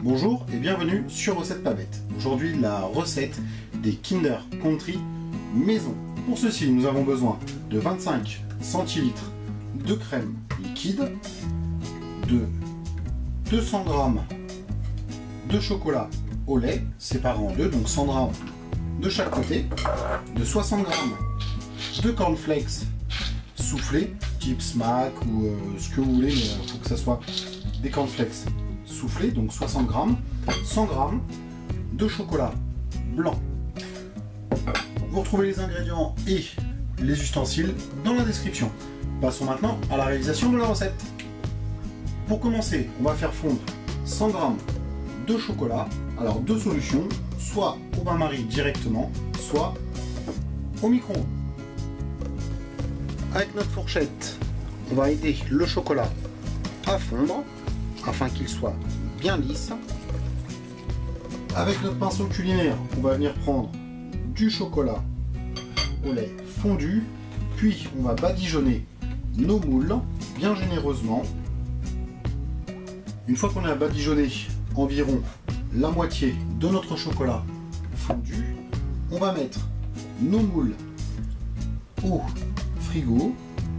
Bonjour et bienvenue sur Recette Pas Bête. Aujourd'hui la recette des Kinder Country maison. Pour ceci nous avons besoin de 25 centilitres de crème liquide, de 200 g de chocolat au lait séparé en deux, donc 100 g de chaque côté, de 60 g de cornflakes soufflés, type Smack ou ce que vous voulez, mais il faut que ça soit des cornflakes soufflés, donc 60 g, 100 g de chocolat blanc. Vous retrouvez les ingrédients et les ustensiles dans la description. Passons maintenant à la réalisation de la recette. Pour commencer, on va faire fondre 100 g de chocolat. Alors deux solutions, soit au bain-marie directement, soit au micro-ondes. Avec notre fourchette, on va aider le chocolat à fondre afin qu'il soit bien lisse. Avec notre pinceau culinaire, on va venir prendre du chocolat au lait fondu, puis on va badigeonner nos moules bien généreusement. Une fois qu'on a badigeonné environ la moitié de notre chocolat fondu, on va mettre nos moules au frigo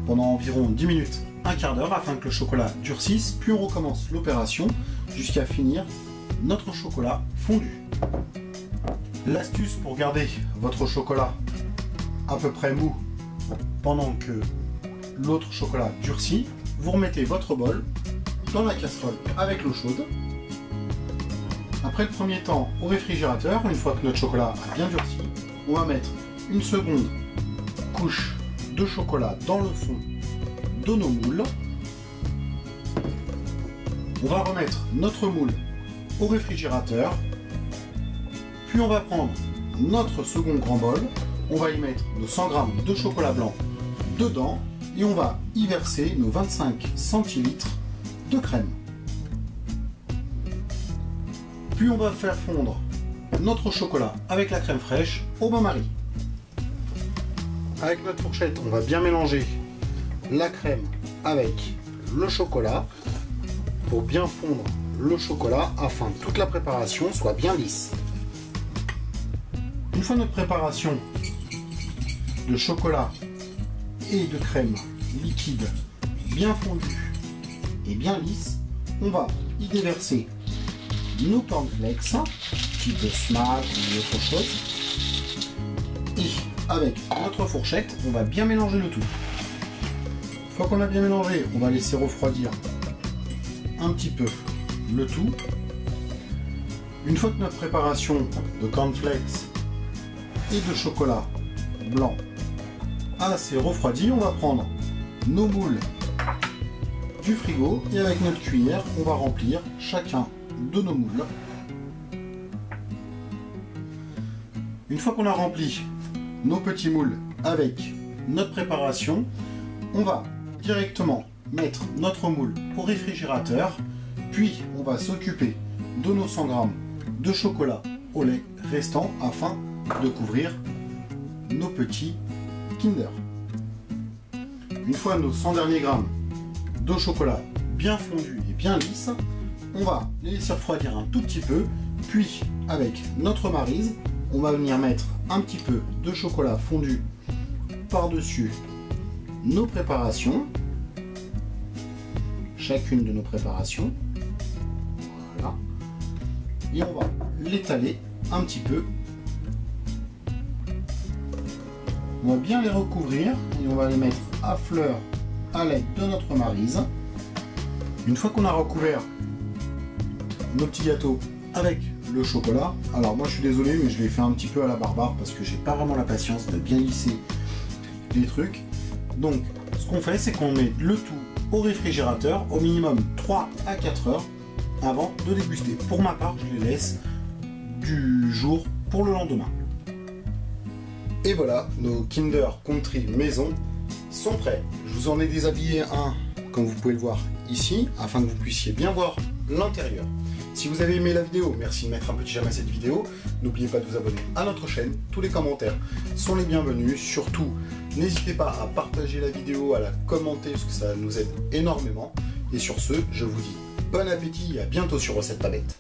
pendant environ 10 minutes, un quart d'heure afin que le chocolat durcisse, puis on recommence l'opération jusqu'à finir notre chocolat fondu. L'astuce pour garder votre chocolat à peu près mou pendant que l'autre chocolat durcit, vous remettez votre bol dans la casserole avec l'eau chaude. Après le premier temps au réfrigérateur, une fois que notre chocolat a bien durci, on va mettre une seconde couche de chocolat dans le fond de nos moules. On va remettre notre moule au réfrigérateur, puis on va prendre notre second grand bol, on va y mettre nos 100 g de chocolat blanc dedans et on va y verser nos 25 centilitres de crème. Puis on va faire fondre notre chocolat avec la crème fraîche au bain-marie. Avec notre fourchette, on va bien mélanger la crème avec le chocolat pour bien fondre le chocolat afin que toute la préparation soit bien lisse. Une fois notre préparation de chocolat et de crème liquide bien fondue et bien lisse, on va y déverser nos cornflakes, type Smack ou autre chose, et avec notre fourchette, on va bien mélanger le tout. Une fois qu'on a bien mélangé, on va laisser refroidir un petit peu le tout. Une fois que notre préparation de cornflakes et de chocolat blanc a assez refroidi, on va prendre nos moules du frigo et avec notre cuillère, on va remplir chacun de nos moules. Une fois qu'on a rempli nos petits moules avec notre préparation, on va directement mettre notre moule au réfrigérateur, puis on va s'occuper de nos 100 g de chocolat au lait restant afin de couvrir nos petits Kinder. Une fois nos 100 derniers grammes de chocolat bien fondu et bien lisse, on va les laisser refroidir un tout petit peu, puis avec notre maryse, on va venir mettre un petit peu de chocolat fondu par-dessus nos préparations, chacune de nos préparations, voilà, et on va l'étaler un petit peu. On va bien les recouvrir et on va les mettre à fleur à l'aide de notre maryse. Une fois qu'on a recouvert nos petits gâteaux avec le chocolat, alors moi je suis désolé mais je l'ai fait un petit peu à la barbare parce que j'ai pas vraiment la patience de bien lisser les trucs. Donc ce qu'on fait, c'est qu'on met le tout au réfrigérateur au minimum 3 à 4 heures avant de déguster. Pour ma part, je les laisse du jour pour le lendemain. Et voilà, nos Kinder Country maison sont prêts. Je vous en ai déshabillé un, comme vous pouvez le voir ici, afin que vous puissiez bien voir l'intérieur. Si vous avez aimé la vidéo, merci de mettre un petit j'aime à cette vidéo. N'oubliez pas de vous abonner à notre chaîne. Tous les commentaires sont les bienvenus. Surtout, n'hésitez pas à partager la vidéo, à la commenter, parce que ça nous aide énormément. Et sur ce, je vous dis bon appétit et à bientôt sur Recette Pas Bête.